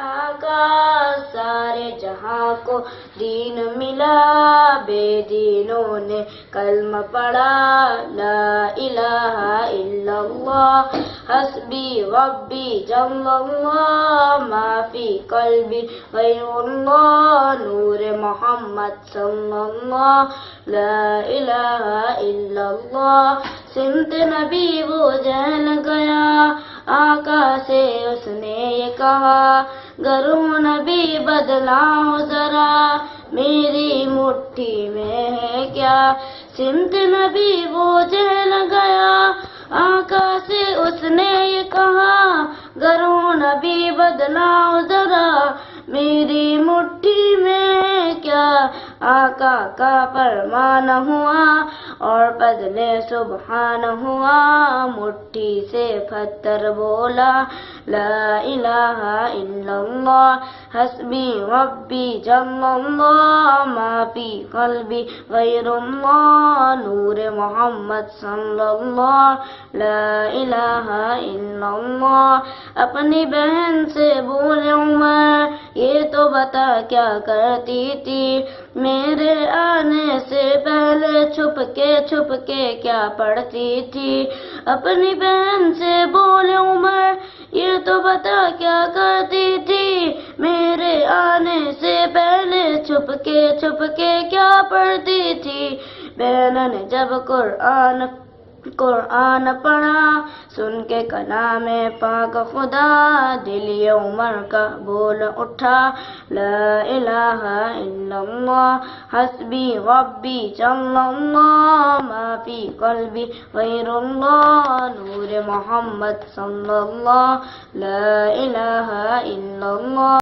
آقا سارے جہاں کو دین ملا، بے دینوں نے کلمہ پڑھا، لا الہ الا اللہ حسبی ربی جل اللہ، ما فی قلبی غیر اللہ، نور محمد صلی اللہ، لا الہ الا اللہ۔ سمت نبی وہ جل گیا، آقا سے اس نے یہ کہا، گروں نبی بدلاؤ ذرا، میری مٹھی میں ہے کیا۔ سمت نبی وہ جل گیا، آقا سے اس نے یہ کہا، گروں نبی بدلاؤ ذرا، میری مٹھی میں ہے کیا۔ آقا کا فرمان ہوا اور بدلے سبحان ہوا، مٹھی سے پتھر بولا، لا الہ الا اللہ حسبی ربی جل اللہ، ما فی قلبی غیر اللہ، نور محمد صلی اللہ، لا الہ الا اللہ۔ اپنی بہن سے بولے عمر، یہ تو بتا کیا کرتی تھی، میرے آنے سے پہلے چھپ کے کیا پڑھتی تھی۔ اپنی بہن سے بولے عمر، یہ تو بتا کیا کرتی تھی، میرے آنے سے پہلے چھپ کے کیا پڑھتی تھی۔ بہن نے جب قرآن پڑھا، سن کے کلام پاک خدا، دل یہ عمر کا بول اٹھا، لا الہ الا اللہ حسبی ربی جل اللہ، ما فی قلبی غیر اللہ، نور محمد صلی اللہ، لا الہ الا اللہ۔